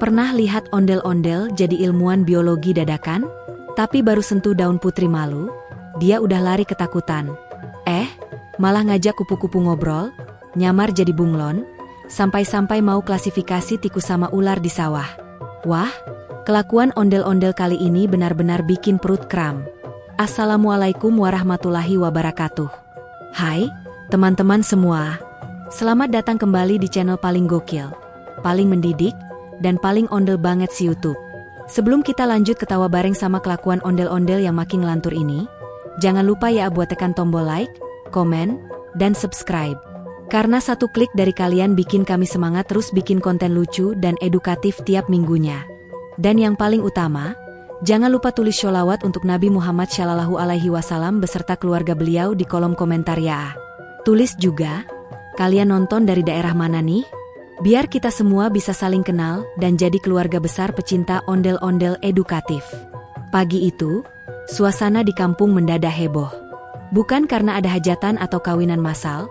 Pernah lihat ondel-ondel jadi ilmuwan biologi dadakan? Tapi baru sentuh daun putri malu, dia udah lari ketakutan. Malah ngajak kupu-kupu ngobrol, nyamar jadi bunglon, sampai-sampai mau klasifikasi tikus sama ular di sawah. Wah, kelakuan ondel-ondel kali ini benar-benar bikin perut kram. Assalamualaikum warahmatullahi wabarakatuh. Hai, teman-teman semua. Selamat datang kembali di channel paling gokil, paling mendidik, dan paling ondel banget si YouTube. Sebelum kita lanjut ketawa bareng sama kelakuan ondel-ondel yang makin ngelantur ini, jangan lupa ya buat tekan tombol like, komen, dan subscribe. Karena satu klik dari kalian bikin kami semangat terus bikin konten lucu dan edukatif tiap minggunya. Dan yang paling utama, jangan lupa tulis sholawat untuk Nabi Muhammad SAW beserta keluarga beliau di kolom komentar ya. Tulis juga, kalian nonton dari daerah mana nih? Biar kita semua bisa saling kenal dan jadi keluarga besar pecinta ondel-ondel edukatif. Pagi itu, suasana di kampung mendadak heboh. Bukan karena ada hajatan atau kawinan massal,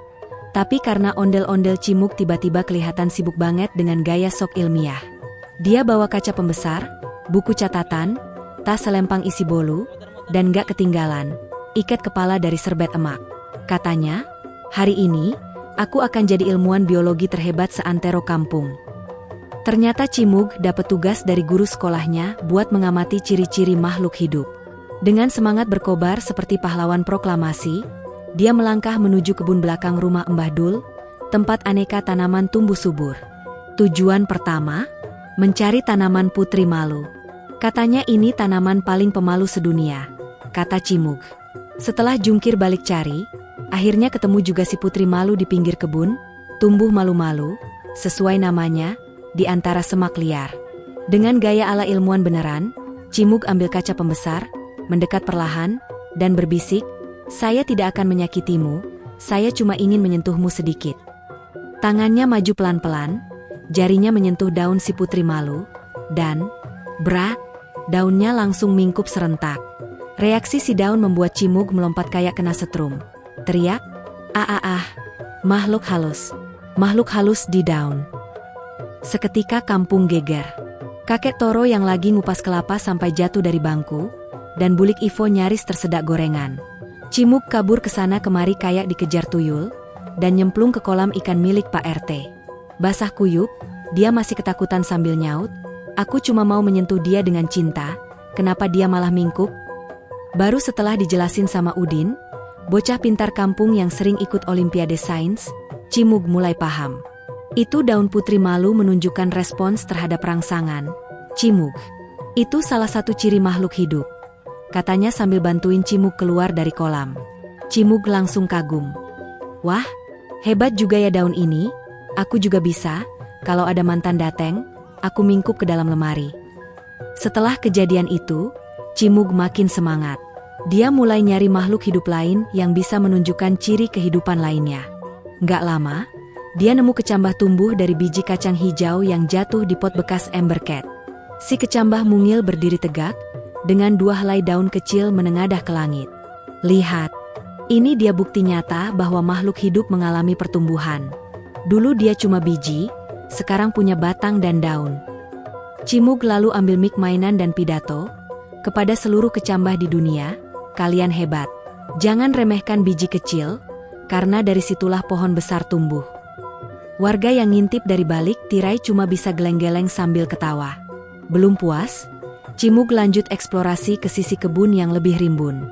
tapi karena ondel-ondel Cimug tiba-tiba kelihatan sibuk banget dengan gaya sok ilmiah. Dia bawa kaca pembesar, buku catatan, tas selempang isi bolu, dan gak ketinggalan, ikat kepala dari serbet emak. Katanya, hari ini, aku akan jadi ilmuwan biologi terhebat seantero kampung. Ternyata Cimug dapat tugas dari guru sekolahnya buat mengamati ciri-ciri makhluk hidup. Dengan semangat berkobar seperti pahlawan proklamasi, dia melangkah menuju kebun belakang rumah Mbah Dul, tempat aneka tanaman tumbuh subur. Tujuan pertama, mencari tanaman putri malu. Katanya ini tanaman paling pemalu sedunia, kata Cimug. Setelah jungkir balik cari, akhirnya ketemu juga si putri malu di pinggir kebun, tumbuh malu-malu, sesuai namanya, di antara semak liar. Dengan gaya ala ilmuwan beneran, Cimug ambil kaca pembesar, mendekat perlahan, dan berbisik, "Saya tidak akan menyakitimu, saya cuma ingin menyentuhmu sedikit." Tangannya maju pelan-pelan, jarinya menyentuh daun si putri malu, dan, brak, daunnya langsung mingkup serentak. Reaksi si daun membuat Cimug melompat kayak kena setrum. Teriak, makhluk halus di daun. Seketika kampung geger. Kakek Toro yang lagi ngupas kelapa sampai jatuh dari bangku, dan bulik Ivo nyaris tersedak gorengan. Cimug kabur ke sana kemari kayak dikejar tuyul, dan nyemplung ke kolam ikan milik Pak RT. Basah kuyup, dia masih ketakutan sambil nyaut, "Aku cuma mau menyentuh dia dengan cinta, kenapa dia malah mingkup?" Baru setelah dijelasin sama Udin, bocah pintar kampung yang sering ikut olimpiade sains, Cimug mulai paham. Itu daun putri malu menunjukkan respons terhadap rangsangan. Cimug, itu salah satu ciri makhluk hidup, katanya sambil bantuin Cimug keluar dari kolam. Cimug langsung kagum. "Wah, hebat juga ya daun ini, aku juga bisa, kalau ada mantan dateng, aku mingkup ke dalam lemari." Setelah kejadian itu, Cimug makin semangat. Dia mulai nyari makhluk hidup lain yang bisa menunjukkan ciri kehidupan lainnya. Nggak lama, dia nemu kecambah tumbuh dari biji kacang hijau yang jatuh di pot bekas ember cat. Si kecambah mungil berdiri tegak, dengan dua helai daun kecil menengadah ke langit. "Lihat, ini dia bukti nyata bahwa makhluk hidup mengalami pertumbuhan. Dulu dia cuma biji, sekarang punya batang dan daun." Cimug lalu ambil mic mainan dan pidato, "Kepada seluruh kecambah di dunia, kalian hebat. Jangan remehkan biji kecil, karena dari situlah pohon besar tumbuh." Warga yang ngintip dari balik tirai cuma bisa geleng-geleng sambil ketawa. Belum puas, Cimug lanjut eksplorasi ke sisi kebun yang lebih rimbun.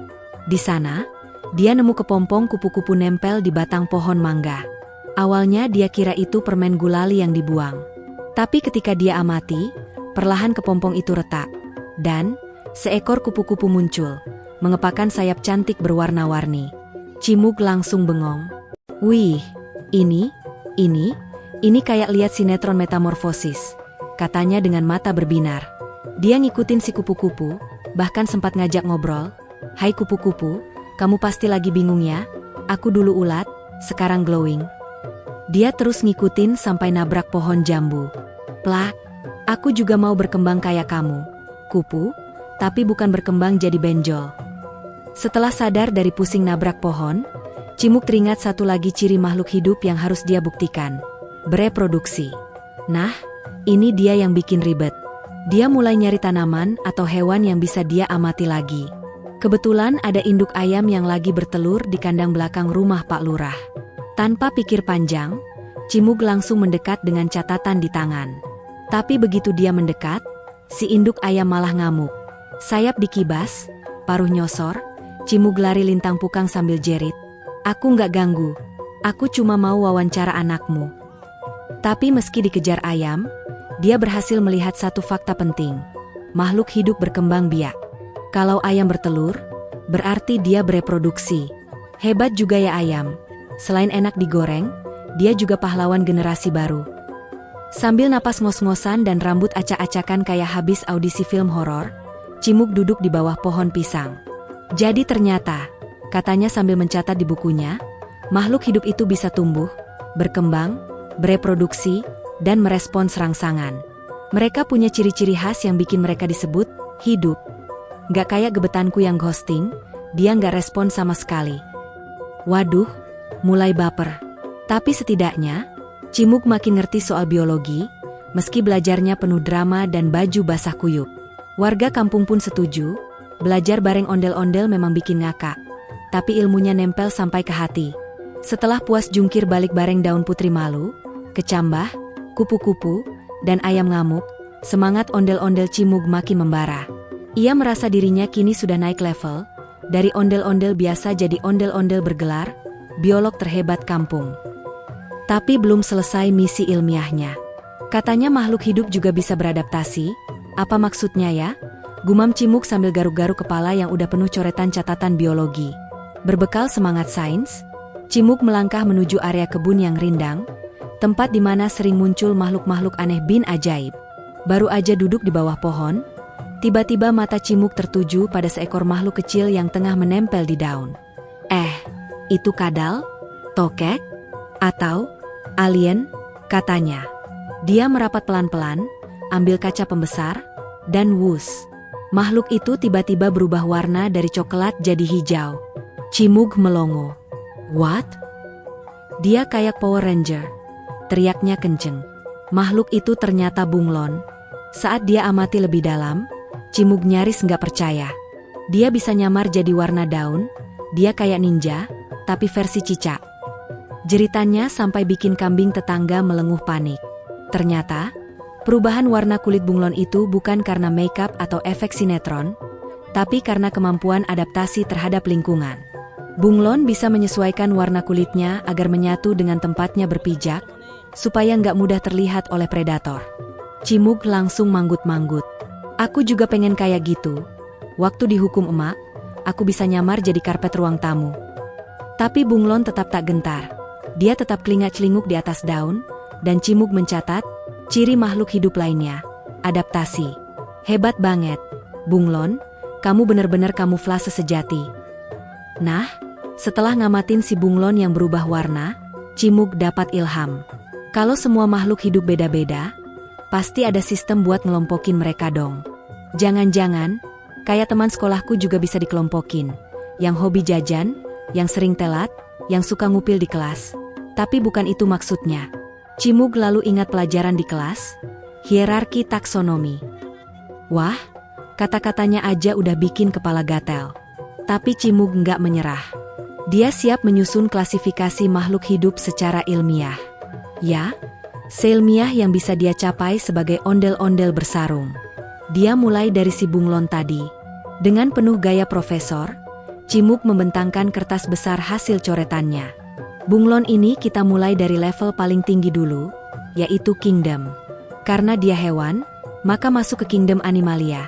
Di sana, dia nemu kepompong kupu-kupu nempel di batang pohon mangga. Awalnya dia kira itu permen gulali yang dibuang. Tapi ketika dia amati, perlahan kepompong itu retak. Dan, seekor kupu-kupu muncul, mengepakkan sayap cantik berwarna-warni. Cimug langsung bengong. "Wih, ini kayak lihat sinetron metamorfosis," katanya dengan mata berbinar. Dia ngikutin si kupu-kupu, bahkan sempat ngajak ngobrol, "Hai kupu-kupu, kamu pasti lagi bingung ya? Aku dulu ulat, sekarang glowing." Dia terus ngikutin sampai nabrak pohon jambu. "Plak, aku juga mau berkembang kayak kamu, kupu, tapi bukan berkembang jadi benjol." Setelah sadar dari pusing nabrak pohon, Cimug teringat satu lagi ciri makhluk hidup yang harus dia buktikan, bereproduksi. Nah, Ini dia yang bikin ribet. Dia mulai nyari tanaman atau hewan yang bisa dia amati lagi. Kebetulan ada induk ayam yang lagi bertelur di kandang belakang rumah Pak Lurah. Tanpa pikir panjang, Cimug langsung mendekat dengan catatan di tangan. Tapi begitu dia mendekat, si induk ayam malah ngamuk. Sayap dikibas, paruh nyosor, Cimug lari lintang pukang sambil jerit. Aku nggak ganggu, aku cuma mau wawancara anakmu. Tapi meski dikejar ayam, dia berhasil melihat satu fakta penting. Makhluk hidup berkembang biak. Kalau ayam bertelur, berarti dia bereproduksi. Hebat juga ya ayam. Selain enak digoreng, dia juga pahlawan generasi baru. Sambil napas ngos-ngosan dan rambut acak-acakan kayak habis audisi film horor, Cimug duduk di bawah pohon pisang. Jadi ternyata, katanya sambil mencatat di bukunya, makhluk hidup itu bisa tumbuh, berkembang, bereproduksi, dan merespons rangsangan. Mereka punya ciri-ciri khas yang bikin mereka disebut hidup. Gak kayak gebetanku yang ghosting, dia gak respon sama sekali. Waduh, mulai baper. Tapi setidaknya, Cimug makin ngerti soal biologi, meski belajarnya penuh drama dan baju basah kuyup. Warga kampung pun setuju, belajar bareng ondel-ondel memang bikin ngakak. Tapi ilmunya nempel sampai ke hati. Setelah puas jungkir balik bareng daun putri malu, kecambah, kupu-kupu, dan ayam ngamuk, semangat ondel-ondel Cimug makin membara. Ia merasa dirinya kini sudah naik level, dari ondel-ondel biasa jadi ondel-ondel bergelar, biolog terhebat kampung. Tapi belum selesai misi ilmiahnya. Katanya makhluk hidup juga bisa beradaptasi. Apa maksudnya ya? Gumam Cimug sambil garuk-garuk kepala yang udah penuh coretan catatan biologi. Berbekal semangat sains, Cimug melangkah menuju area kebun yang rindang, tempat di mana sering muncul makhluk-makhluk aneh bin ajaib. Baru aja duduk di bawah pohon, tiba-tiba mata Cimug tertuju pada seekor makhluk kecil yang tengah menempel di daun. Itu kadal? Tokek? Atau alien? Katanya. Dia merapat pelan-pelan, ambil kaca pembesar, dan wus. Makhluk itu tiba-tiba berubah warna dari coklat jadi hijau. Cimug melongo. What? Dia kayak Power Ranger. Teriaknya kenceng. Makhluk itu ternyata bunglon. Saat dia amati lebih dalam, Cimug nyaris nggak percaya. Dia bisa nyamar jadi warna daun, dia kayak ninja, tapi versi cicak. Jeritannya sampai bikin kambing tetangga melenguh panik. Ternyata, perubahan warna kulit bunglon itu bukan karena makeup atau efek sinetron, tapi karena kemampuan adaptasi terhadap lingkungan. Bunglon bisa menyesuaikan warna kulitnya agar menyatu dengan tempatnya berpijak, supaya nggak mudah terlihat oleh predator. Cimug langsung manggut-manggut. Aku juga pengen kayak gitu. Waktu dihukum emak, aku bisa nyamar jadi karpet ruang tamu. Tapi bunglon tetap tak gentar. Dia tetap kelingak-celinguk di atas daun, dan Cimug mencatat, ciri makhluk hidup lainnya. Adaptasi. Hebat banget. Bunglon, kamu benar-benar kamuflase sejati. Nah, setelah ngamatin si bunglon yang berubah warna, Cimug dapat ilham. Kalau semua makhluk hidup beda-beda, pasti ada sistem buat ngelompokin mereka dong. Jangan-jangan, kayak teman sekolahku juga bisa dikelompokin. Yang hobi jajan, yang sering telat, yang suka ngupil di kelas. Tapi bukan itu maksudnya. Cimug lalu ingat pelajaran di kelas, hierarki taksonomi. Wah, kata-katanya aja udah bikin kepala gatel. Tapi Cimug nggak menyerah. Dia siap menyusun klasifikasi makhluk hidup secara ilmiah. Ya, seilmiah yang bisa dia capai sebagai ondel-ondel bersarung. Dia mulai dari si bunglon tadi. Dengan penuh gaya profesor, Cimug membentangkan kertas besar hasil coretannya. Bunglon ini kita mulai dari level paling tinggi dulu, yaitu kingdom. Karena dia hewan, maka masuk ke kingdom animalia.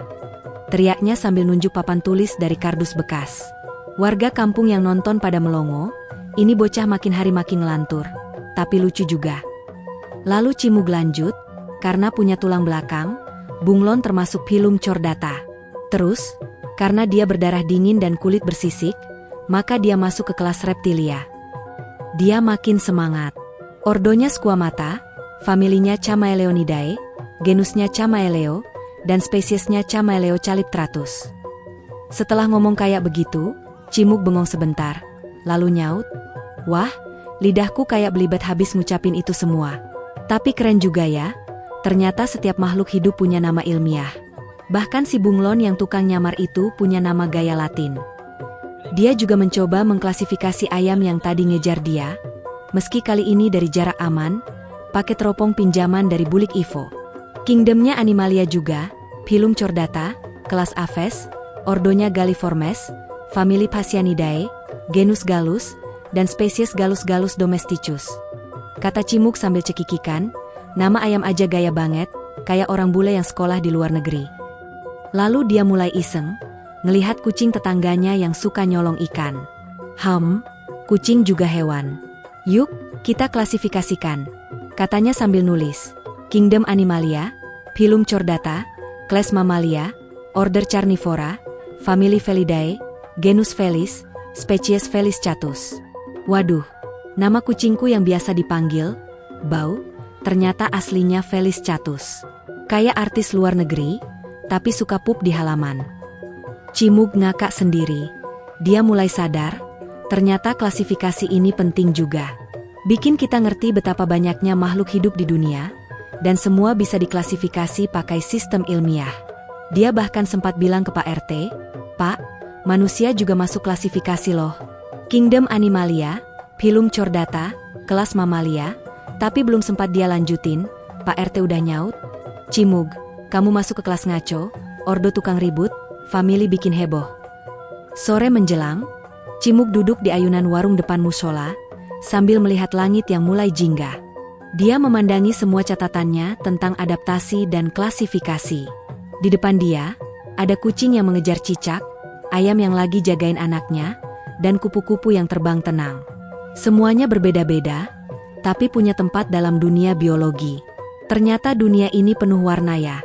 Teriaknya sambil nunjuk papan tulis dari kardus bekas. Warga kampung yang nonton pada melongo, ini bocah makin hari makin ngelantur. Tapi lucu juga. Lalu Cimug lanjut, karena punya tulang belakang, bunglon termasuk phylum Chordata. Terus, karena dia berdarah dingin dan kulit bersisik, maka dia masuk ke kelas reptilia. Dia makin semangat. Ordonya Squamata, familinya Chamaeleonidae, genusnya Chamaeleo, dan spesiesnya Chamaeleo calyptratus. Setelah ngomong kayak begitu, Cimug bengong sebentar, lalu nyaut, "Wah, lidahku kayak belibet habis ngucapin itu semua. Tapi keren juga ya, Ternyata setiap makhluk hidup punya nama ilmiah. Bahkan si bunglon yang tukang nyamar itu punya nama gaya Latin. Dia juga mencoba mengklasifikasi ayam yang tadi ngejar dia, meski kali ini dari jarak aman, pakai teropong pinjaman dari bulik Ivo. Kingdomnya Animalia juga, Phylum Chordata, kelas Aves, ordonya Galliformes, famili Phasianidae, genus Gallus, dan spesies Gallus domesticus. Kata Cimug sambil cekikikan, nama ayam aja gaya banget, kayak orang bule yang sekolah di luar negeri. Lalu dia mulai iseng, ngelihat kucing tetangganya yang suka nyolong ikan. Kucing juga hewan. Yuk, kita klasifikasikan, katanya sambil nulis. Kingdom Animalia, Phylum Chordata, Class Mammalia, Order Carnivora, Family Felidae, Genus Felis, Species Felis Catus. Waduh, nama kucingku yang biasa dipanggil Bau, ternyata aslinya Felis Catus. Kayak artis luar negeri, tapi suka pup di halaman. Cimug ngakak sendiri. Dia mulai sadar, ternyata klasifikasi ini penting juga. Bikin kita ngerti betapa banyaknya makhluk hidup di dunia, dan semua bisa diklasifikasi pakai sistem ilmiah. Dia bahkan sempat bilang ke Pak RT, "Pak, manusia juga masuk klasifikasi loh." Kingdom Animalia, Phylum Chordata, kelas Mammalia, tapi belum sempat dia lanjutin, Pak RT udah nyaut, "Cimug, kamu masuk ke kelas ngaco, ordo tukang ribut, famili bikin heboh." Sore menjelang, Cimug duduk di ayunan warung depan musola, sambil melihat langit yang mulai jingga. Dia memandangi semua catatannya tentang adaptasi dan klasifikasi. Di depan dia, ada kucing yang mengejar cicak, ayam yang lagi jagain anaknya, dan kupu-kupu yang terbang tenang. Semuanya berbeda-beda, tapi punya tempat dalam dunia biologi. Ternyata dunia ini penuh warna ya,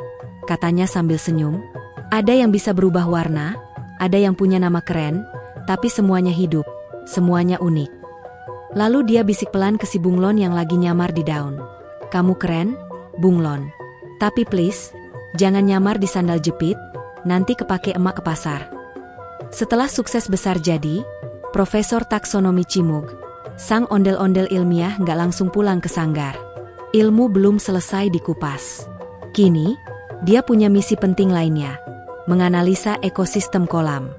katanya sambil senyum. Ada yang bisa berubah warna, ada yang punya nama keren, tapi semuanya hidup, semuanya unik. Lalu dia bisik pelan ke si bunglon yang lagi nyamar di daun. "Kamu keren, bunglon. Tapi please, jangan nyamar di sandal jepit, nanti kepake emak ke pasar." Setelah sukses besar jadi Profesor Taksonomi Cimug, sang ondel-ondel ilmiah nggak langsung pulang ke sanggar. Ilmu belum selesai dikupas. Kini, dia punya misi penting lainnya, menganalisa ekosistem kolam.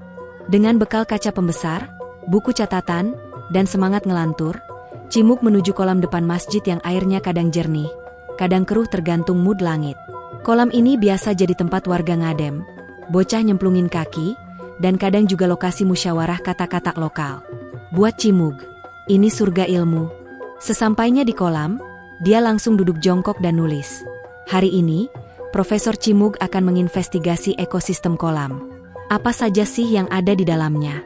Dengan bekal kaca pembesar, buku catatan, dan semangat ngelantur, Cimug menuju kolam depan masjid yang airnya kadang jernih, kadang keruh tergantung mood langit. Kolam ini biasa jadi tempat warga ngadem, bocah nyemplungin kaki, dan kadang juga lokasi musyawarah kata-kata lokal. Buat Cimug, ini surga ilmu. Sesampainya di kolam, dia langsung duduk jongkok dan nulis. Hari ini, Profesor Cimug akan menginvestigasi ekosistem kolam. Apa saja sih yang ada di dalamnya?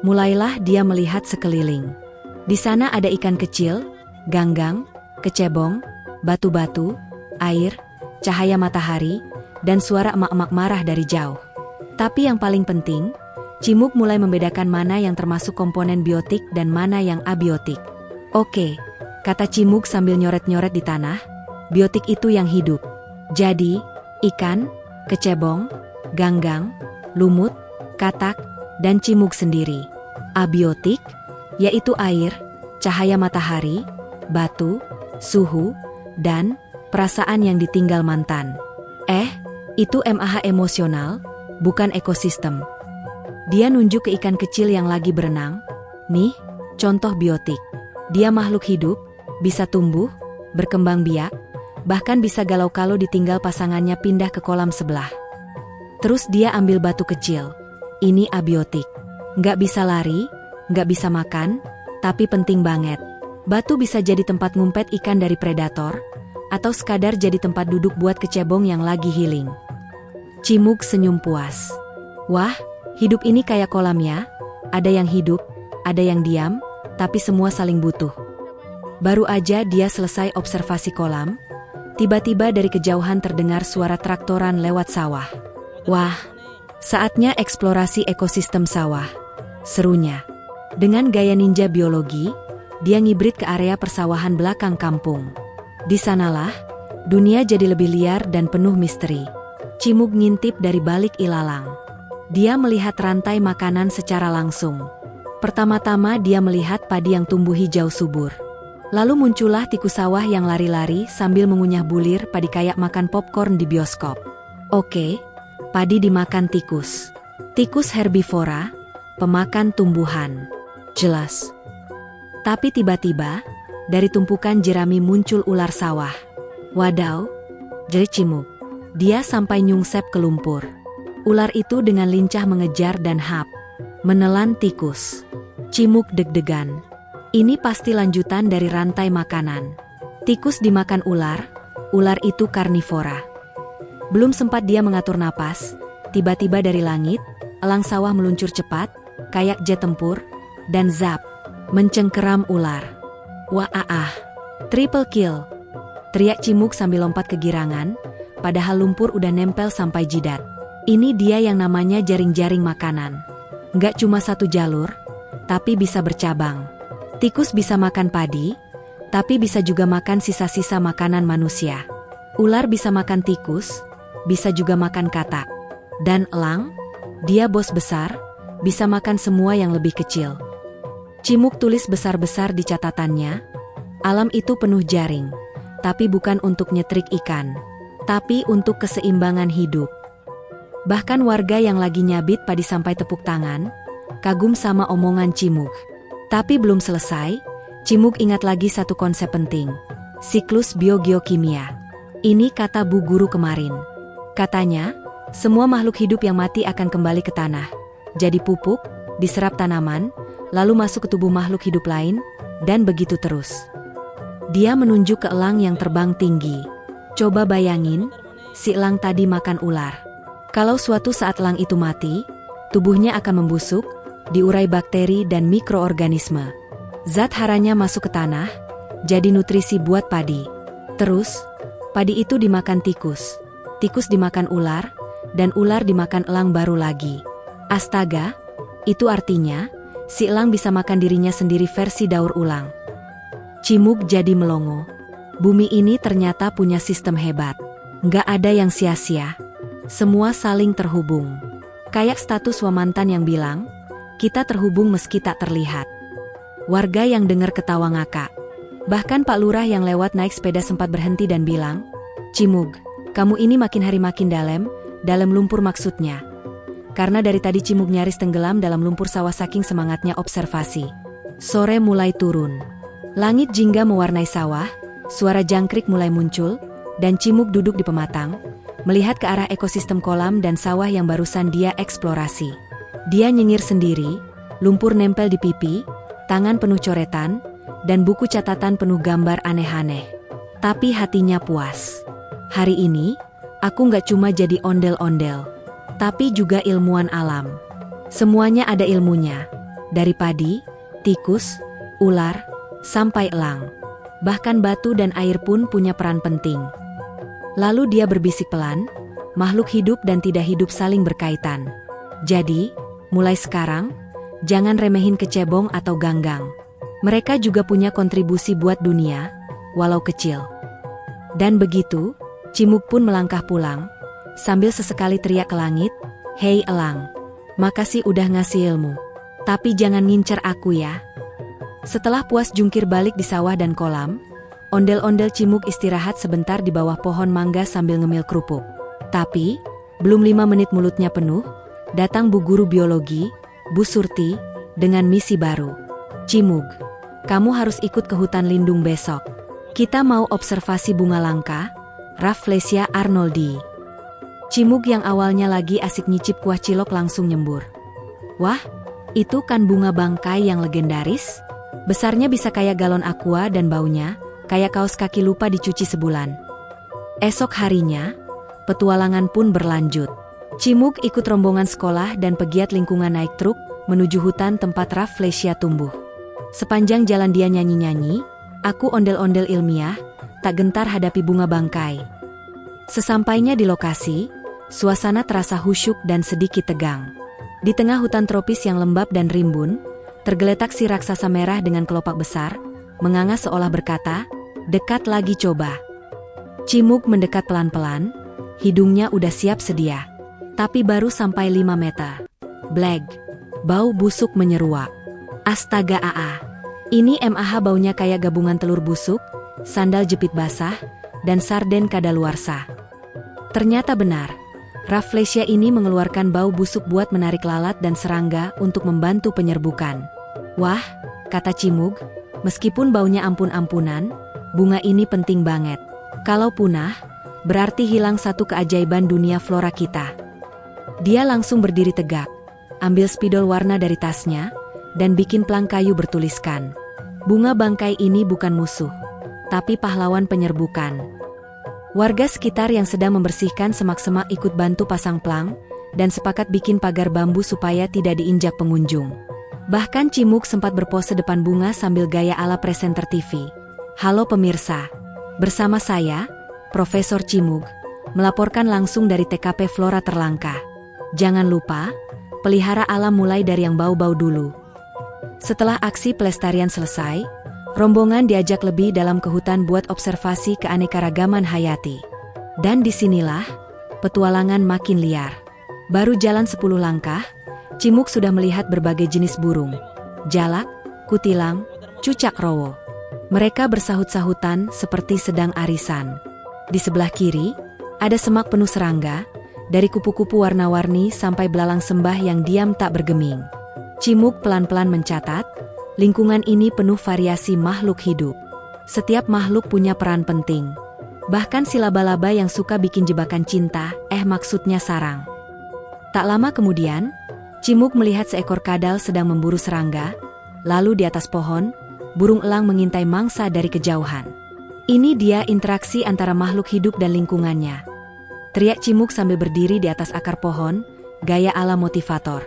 Mulailah dia melihat sekeliling. Di sana ada ikan kecil, ganggang, kecebong, batu-batu, air, cahaya matahari, dan suara emak-emak marah dari jauh. Tapi yang paling penting, Cimug mulai membedakan mana yang termasuk komponen biotik dan mana yang abiotik. "Oke," kata Cimug sambil nyoret-nyoret di tanah, "biotik itu yang hidup. Jadi, ikan, kecebong, ganggang, lumut, katak, dan Cimug sendiri. Abiotik, yaitu air, cahaya matahari, batu, suhu, dan perasaan yang ditinggal mantan. Itu MAH emosional, bukan ekosistem." Dia nunjuk ke ikan kecil yang lagi berenang. "Nih, contoh biotik. Dia makhluk hidup, bisa tumbuh, berkembang biak, bahkan bisa galau kalau ditinggal pasangannya pindah ke kolam sebelah." Terus dia ambil batu kecil. "Ini abiotik. Nggak bisa lari, nggak bisa makan, tapi penting banget. Batu bisa jadi tempat ngumpet ikan dari predator, atau sekadar jadi tempat duduk buat kecebong yang lagi healing." Cimug senyum puas. "Wah, hidup ini kayak kolam ya. Ada yang hidup, ada yang diam, tapi semua saling butuh." Baru aja dia selesai observasi kolam, tiba-tiba dari kejauhan terdengar suara traktoran lewat sawah. "Wah, saatnya eksplorasi ekosistem sawah," serunya. Dengan gaya ninja biologi, dia ngibrit ke area persawahan belakang kampung. Di sanalah, dunia jadi lebih liar dan penuh misteri. Cimug ngintip dari balik ilalang. Dia melihat rantai makanan secara langsung. Pertama-tama dia melihat padi yang tumbuh hijau subur. Lalu muncullah tikus sawah yang lari-lari sambil mengunyah bulir padi kayak makan popcorn di bioskop. Oke, padi dimakan tikus. Tikus herbivora, pemakan tumbuhan. Jelas. Tapi tiba-tiba, dari tumpukan jerami muncul ular sawah. Wadaw, jerit Cimuk. Dia sampai nyungsep ke lumpur. Ular itu dengan lincah mengejar dan menelan tikus. Cimuk deg-degan. Ini pasti lanjutan dari rantai makanan. Tikus dimakan ular itu karnivora. Belum sempat dia mengatur napas, tiba-tiba dari langit, elang sawah meluncur cepat, kayak jet tempur, dan zap, mencengkeram ular. Wah, triple kill. Teriak Cimuk sambil lompat kegirangan, padahal lumpur udah nempel sampai jidat. Ini dia yang namanya jaring-jaring makanan. Nggak cuma satu jalur, tapi bisa bercabang. Tikus bisa makan padi, tapi bisa juga makan sisa-sisa makanan manusia. Ular bisa makan tikus, bisa juga makan katak. Dan elang, dia bos besar, bisa makan semua yang lebih kecil. Cimuk tulis besar-besar di catatannya, alam itu penuh jaring, tapi bukan untuk nyetrik ikan, tapi untuk keseimbangan hidup. Bahkan warga yang lagi nyabit padi sampai tepuk tangan, kagum sama omongan Cimuk. Tapi belum selesai, Cimuk ingat lagi satu konsep penting. Siklus biogeokimia. Ini kata Bu Guru kemarin. Katanya, semua makhluk hidup yang mati akan kembali ke tanah. Jadi pupuk, diserap tanaman, lalu masuk ke tubuh makhluk hidup lain, dan begitu terus. Dia menunjuk ke elang yang terbang tinggi. Coba bayangin, si elang tadi makan ular. Kalau suatu saat elang itu mati, tubuhnya akan membusuk, diurai bakteri dan mikroorganisme. Zat haranya masuk ke tanah, jadi nutrisi buat padi. Terus, padi itu dimakan tikus. Tikus dimakan ular, dan ular dimakan elang baru lagi. Astaga, itu artinya, si elang bisa makan dirinya sendiri versi daur ulang. Cimuk jadi melongo. Bumi ini ternyata punya sistem hebat. Nggak ada yang sia-sia. Semua saling terhubung. Kayak status Wamantan yang bilang, kita terhubung meski tak terlihat. Warga yang dengar ketawa ngakak. Bahkan Pak Lurah yang lewat naik sepeda sempat berhenti dan bilang, Cimug, kamu ini makin hari makin dalam lumpur maksudnya. Karena dari tadi Cimug nyaris tenggelam dalam lumpur sawah saking semangatnya observasi. Sore mulai turun. Langit jingga mewarnai sawah, suara jangkrik mulai muncul, dan Cimug duduk di pematang, melihat ke arah ekosistem kolam dan sawah yang barusan dia eksplorasi. Dia nyengir sendiri, lumpur nempel di pipi, tangan penuh coretan, dan buku catatan penuh gambar aneh-aneh. Tapi hatinya puas. Hari ini, aku nggak cuma jadi ondel-ondel, tapi juga ilmuwan alam. Semuanya ada ilmunya, dari padi, tikus, ular, sampai elang. Bahkan batu dan air pun punya peran penting. Lalu dia berbisik pelan, makhluk hidup dan tidak hidup saling berkaitan. Jadi, mulai sekarang, jangan remehin kecebong atau ganggang. Mereka juga punya kontribusi buat dunia, walau kecil. Dan begitu, Cimuk pun melangkah pulang, sambil sesekali teriak ke langit, Hei elang, makasih udah ngasih ilmu. Tapi jangan ngincer aku ya. Setelah puas jungkir balik di sawah dan kolam, ondel-ondel Cimuk istirahat sebentar di bawah pohon mangga sambil ngemil kerupuk. Tapi, belum 5 menit mulutnya penuh, datang Bu Guru Biologi, Bu Surti, dengan misi baru. Cimug, kamu harus ikut ke hutan lindung besok. Kita mau observasi bunga langka, Rafflesia arnoldii. Cimug yang awalnya lagi asik nyicip kuah cilok langsung nyembur. Wah, itu kan bunga bangkai yang legendaris? Besarnya bisa kayak galon aqua dan baunya, kayak kaos kaki lupa dicuci sebulan. Esok harinya, petualangan pun berlanjut. Cimug ikut rombongan sekolah dan pegiat lingkungan naik truk, menuju hutan tempat Rafflesia tumbuh. Sepanjang jalan dia nyanyi-nyanyi, aku ondel-ondel ilmiah, tak gentar hadapi bunga bangkai. Sesampainya di lokasi, suasana terasa khusyuk dan sedikit tegang. Di tengah hutan tropis yang lembab dan rimbun, tergeletak si raksasa merah dengan kelopak besar, menganga seolah berkata, dekat lagi coba. Cimug mendekat pelan-pelan, hidungnya udah siap sedia. Tapi baru sampai 5 meter. Blag. Bau busuk menyeruak. Astaga Ini MAH baunya kayak gabungan telur busuk, sandal jepit basah, dan sarden kadaluarsa. Ternyata benar, Rafflesia ini mengeluarkan bau busuk buat menarik lalat dan serangga untuk membantu penyerbukan. Wah, kata Cimug, meskipun baunya ampun-ampunan, bunga ini penting banget. Kalau punah, berarti hilang satu keajaiban dunia flora kita. Dia langsung berdiri tegak, ambil spidol warna dari tasnya, dan bikin plang kayu bertuliskan. Bunga bangkai ini bukan musuh, tapi pahlawan penyerbukan. Warga sekitar yang sedang membersihkan semak-semak ikut bantu pasang plang, dan sepakat bikin pagar bambu supaya tidak diinjak pengunjung. Bahkan Cimug sempat berpose depan bunga sambil gaya ala presenter TV. Halo pemirsa, bersama saya, Profesor Cimug, melaporkan langsung dari TKP Flora Terlangka. Jangan lupa, pelihara alam mulai dari yang bau-bau dulu. Setelah aksi pelestarian selesai, rombongan diajak lebih dalam ke hutan buat observasi keanekaragaman hayati. Dan disinilah, petualangan makin liar. Baru jalan 10 langkah, Cimug sudah melihat berbagai jenis burung. Jalak, kutilang, cucak rowo. Mereka bersahut-sahutan seperti sedang arisan. Di sebelah kiri, ada semak penuh serangga, dari kupu-kupu warna-warni sampai belalang sembah yang diam tak bergeming. Cimug pelan-pelan mencatat, lingkungan ini penuh variasi makhluk hidup. Setiap makhluk punya peran penting. Bahkan si laba-laba yang suka bikin jebakan cinta, maksudnya sarang. Tak lama kemudian, Cimug melihat seekor kadal sedang memburu serangga, lalu di atas pohon, burung elang mengintai mangsa dari kejauhan. Ini dia interaksi antara makhluk hidup dan lingkungannya. Teriak Cimug sambil berdiri di atas akar pohon, gaya ala motivator.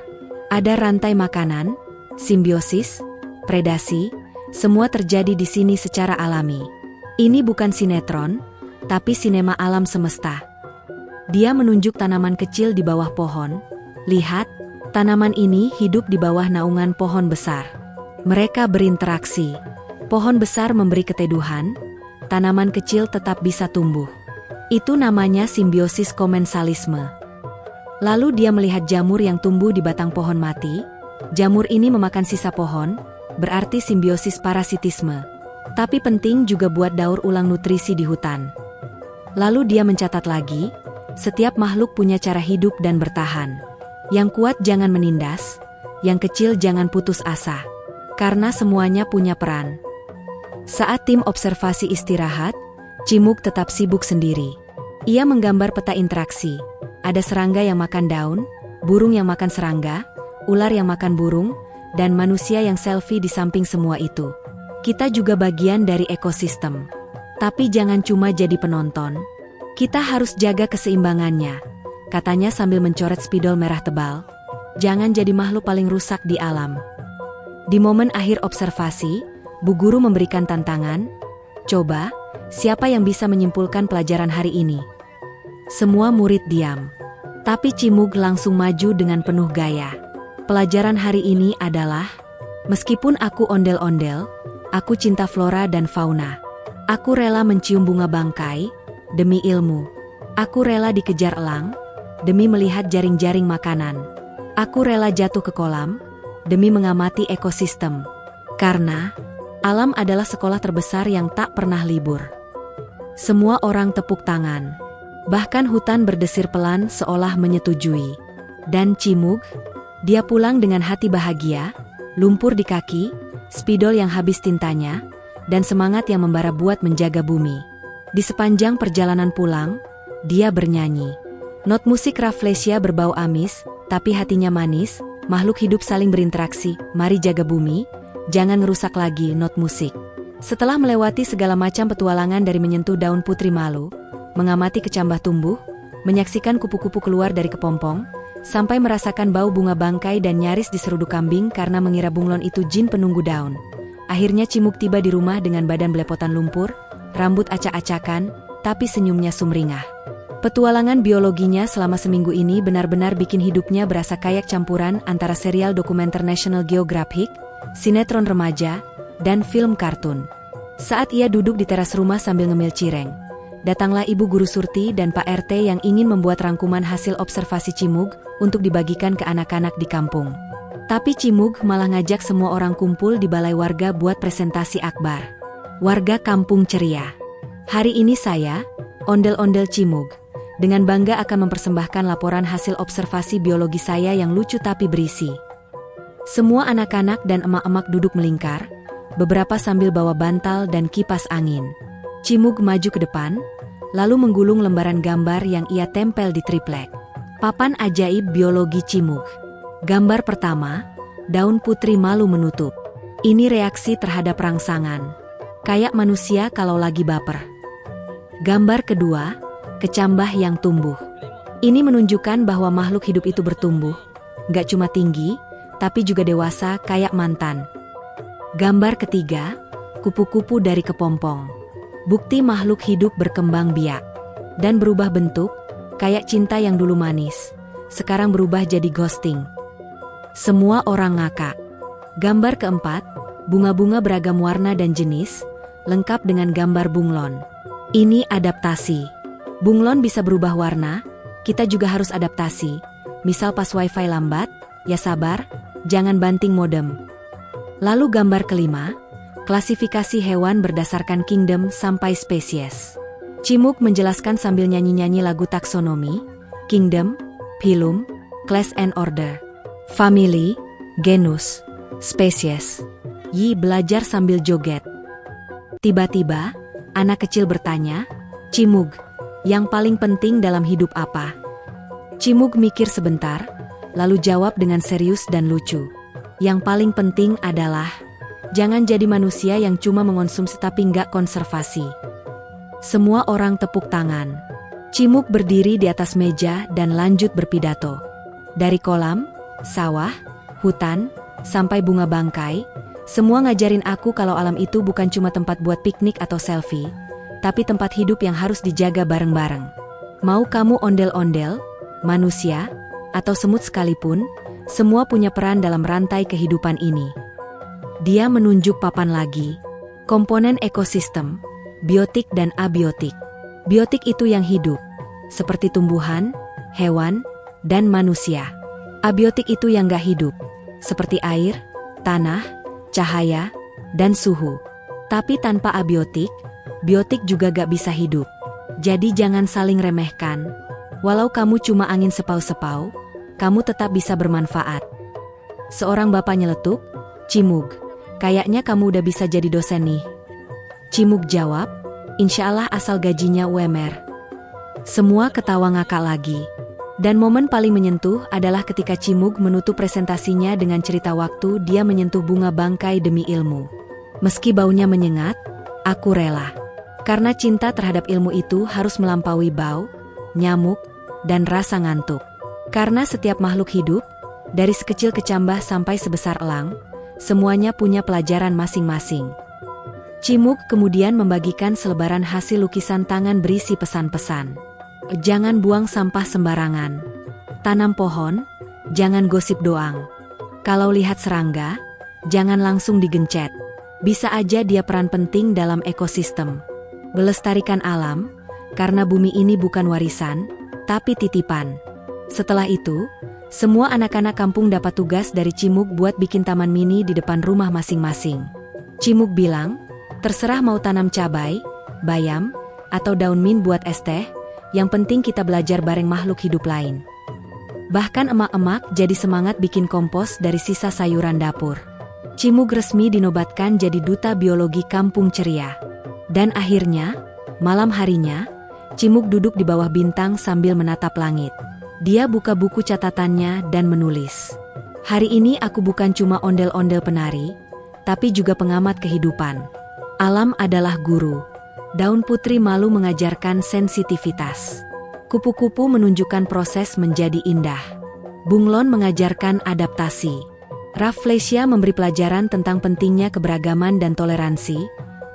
Ada rantai makanan, simbiosis, predasi, semua terjadi di sini secara alami. Ini bukan sinetron, tapi sinema alam semesta. Dia menunjuk tanaman kecil di bawah pohon. Lihat, tanaman ini hidup di bawah naungan pohon besar. Mereka berinteraksi. Pohon besar memberi keteduhan, tanaman kecil tetap bisa tumbuh. Itu namanya simbiosis komensalisme. Lalu dia melihat jamur yang tumbuh di batang pohon mati. Jamur ini memakan sisa pohon, berarti simbiosis parasitisme. Tapi penting juga buat daur ulang nutrisi di hutan. Lalu dia mencatat lagi, setiap makhluk punya cara hidup dan bertahan. Yang kuat jangan menindas, yang kecil jangan putus asa. Karena semuanya punya peran. Saat tim observasi istirahat, Cimug tetap sibuk sendiri. Ia menggambar peta interaksi. Ada serangga yang makan daun, burung yang makan serangga, ular yang makan burung, dan manusia yang selfie di samping semua itu. Kita juga bagian dari ekosistem. Tapi jangan cuma jadi penonton. Kita harus jaga keseimbangannya, katanya sambil mencoret spidol merah tebal. Jangan jadi makhluk paling rusak di alam. Di momen akhir observasi, Bu Guru memberikan tantangan. Coba, siapa yang bisa menyimpulkan pelajaran hari ini? Semua murid diam. Tapi Cimug langsung maju dengan penuh gaya. Pelajaran hari ini adalah, meskipun aku ondel-ondel, aku cinta flora dan fauna. Aku rela mencium bunga bangkai, demi ilmu. Aku rela dikejar elang, demi melihat jaring-jaring makanan. Aku rela jatuh ke kolam, demi mengamati ekosistem. Karena, alam adalah sekolah terbesar yang tak pernah libur. Semua orang tepuk tangan. Bahkan hutan berdesir pelan seolah menyetujui. Dan Cimug, dia pulang dengan hati bahagia, lumpur di kaki, spidol yang habis tintanya, dan semangat yang membara buat menjaga bumi. Di sepanjang perjalanan pulang, dia bernyanyi. Not musik Rafflesia berbau amis, tapi hatinya manis, makhluk hidup saling berinteraksi, mari jaga bumi, jangan ngerusak lagi not musik. Setelah melewati segala macam petualangan dari menyentuh daun putri malu, mengamati kecambah tumbuh, menyaksikan kupu-kupu keluar dari kepompong, sampai merasakan bau bunga bangkai dan nyaris diseruduk kambing karena mengira bunglon itu jin penunggu daun. Akhirnya Cimug tiba di rumah dengan badan belepotan lumpur, rambut acak-acakan, tapi senyumnya sumringah. Petualangan biologinya selama seminggu ini benar-benar bikin hidupnya berasa kayak campuran antara serial dokumenter National Geographic, sinetron remaja, dan film kartun. Saat ia duduk di teras rumah sambil ngemil cireng, datanglah Ibu Guru Surti dan Pak RT yang ingin membuat rangkuman hasil observasi Cimug untuk dibagikan ke anak-anak di kampung. Tapi Cimug malah ngajak semua orang kumpul di balai warga buat presentasi akbar. Warga kampung ceria. Hari ini saya, ondel-ondel Cimug, dengan bangga akan mempersembahkan laporan hasil observasi biologi saya yang lucu tapi berisi. Semua anak-anak dan emak-emak duduk melingkar, beberapa sambil bawa bantal dan kipas angin. Cimug maju ke depan, lalu menggulung lembaran gambar yang ia tempel di triplek. Papan ajaib biologi Cimug. Gambar pertama, daun putri malu menutup. Ini reaksi terhadap rangsangan. Kayak manusia kalau lagi baper. Gambar kedua, kecambah yang tumbuh. Ini menunjukkan bahwa makhluk hidup itu bertumbuh, gak cuma tinggi, tapi juga dewasa kayak mantan. Gambar ketiga, kupu-kupu dari kepompong. Bukti makhluk hidup berkembang biak dan berubah bentuk, kayak cinta yang dulu manis, sekarang berubah jadi ghosting. Semua orang ngakak. Gambar keempat, bunga-bunga beragam warna dan jenis, lengkap dengan gambar bunglon. Ini adaptasi. Bunglon bisa berubah warna, kita juga harus adaptasi. Misal pas wifi lambat, ya sabar, jangan banting modem. Lalu gambar kelima, klasifikasi hewan berdasarkan kingdom sampai spesies. Cimug menjelaskan sambil nyanyi-nyanyi lagu taksonomi, kingdom, phylum, class and order, family, genus, spesies. Yi belajar sambil joget. Tiba-tiba, anak kecil bertanya, Cimug, yang paling penting dalam hidup apa? Cimug mikir sebentar, lalu jawab dengan serius dan lucu. Yang paling penting adalah, jangan jadi manusia yang cuma mengonsumsi tapi nggak konservasi. Semua orang tepuk tangan. Cimug berdiri di atas meja dan lanjut berpidato. Dari kolam, sawah, hutan, sampai bunga bangkai, semua ngajarin aku kalau alam itu bukan cuma tempat buat piknik atau selfie, tapi tempat hidup yang harus dijaga bareng-bareng. Mau kamu ondel-ondel, manusia, atau semut sekalipun, semua punya peran dalam rantai kehidupan ini. Dia menunjuk papan lagi. Komponen ekosistem, biotik dan abiotik. Biotik itu yang hidup, seperti tumbuhan, hewan, dan manusia. Abiotik itu yang gak hidup, seperti air, tanah, cahaya, dan suhu. Tapi tanpa abiotik, biotik juga gak bisa hidup. Jadi jangan saling remehkan. Walau kamu cuma angin sepau-sepau, kamu tetap bisa bermanfaat. Seorang bapak nyeletuk, Cimug, kayaknya kamu udah bisa jadi dosen nih. Cimug jawab, insya Allah asal gajinya UMR. Semua ketawa ngakak lagi. Dan momen paling menyentuh adalah ketika Cimug menutup presentasinya dengan cerita waktu dia menyentuh bunga bangkai demi ilmu. Meski baunya menyengat, aku rela. Karena cinta terhadap ilmu itu harus melampaui bau, nyamuk, dan rasa ngantuk. Karena setiap makhluk hidup, dari sekecil kecambah sampai sebesar elang, semuanya punya pelajaran masing-masing. Cimug kemudian membagikan selebaran hasil lukisan tangan berisi pesan-pesan. Jangan buang sampah sembarangan. Tanam pohon, jangan gosip doang. Kalau lihat serangga, jangan langsung digencet. Bisa aja dia peran penting dalam ekosistem. Melestarikan alam, karena bumi ini bukan warisan, tapi titipan. Setelah itu, semua anak-anak kampung dapat tugas dari Cimug buat bikin taman mini di depan rumah masing-masing. Cimug bilang, terserah mau tanam cabai, bayam, atau daun mint buat es teh, yang penting kita belajar bareng makhluk hidup lain. Bahkan emak-emak jadi semangat bikin kompos dari sisa sayuran dapur. Cimug resmi dinobatkan jadi duta biologi kampung ceria. Dan akhirnya, malam harinya, Cimug duduk di bawah bintang sambil menatap langit. Dia buka buku catatannya dan menulis. Hari ini aku bukan cuma ondel-ondel penari, tapi juga pengamat kehidupan. Alam adalah guru. Daun putri malu mengajarkan sensitivitas. Kupu-kupu menunjukkan proses menjadi indah. Bunglon mengajarkan adaptasi. Rafflesia memberi pelajaran tentang pentingnya keberagaman dan toleransi,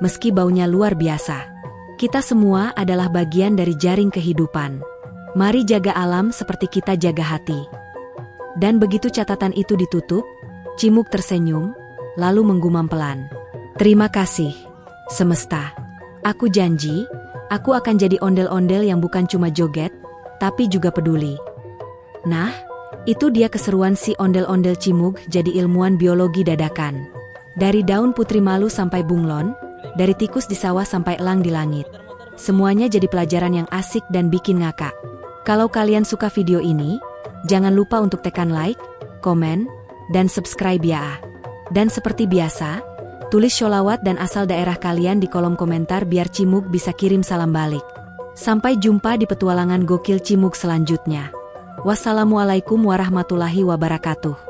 meski baunya luar biasa. Kita semua adalah bagian dari jaring kehidupan. Mari jaga alam seperti kita jaga hati. Dan begitu catatan itu ditutup, Cimug tersenyum, lalu menggumam pelan. Terima kasih, semesta. Aku janji, aku akan jadi ondel-ondel yang bukan cuma joget, tapi juga peduli. Nah, Itu dia keseruan si ondel-ondel Cimug jadi ilmuwan biologi dadakan. Dari daun putri malu sampai bunglon, dari tikus di sawah sampai elang di langit. Semuanya jadi pelajaran yang asik dan bikin ngakak. Kalau kalian suka video ini, jangan lupa untuk tekan like, komen, dan subscribe ya. Dan seperti biasa, tulis sholawat dan asal daerah kalian di kolom komentar biar Cimug bisa kirim salam balik. Sampai jumpa di petualangan gokil Cimug selanjutnya. Wassalamualaikum warahmatullahi wabarakatuh.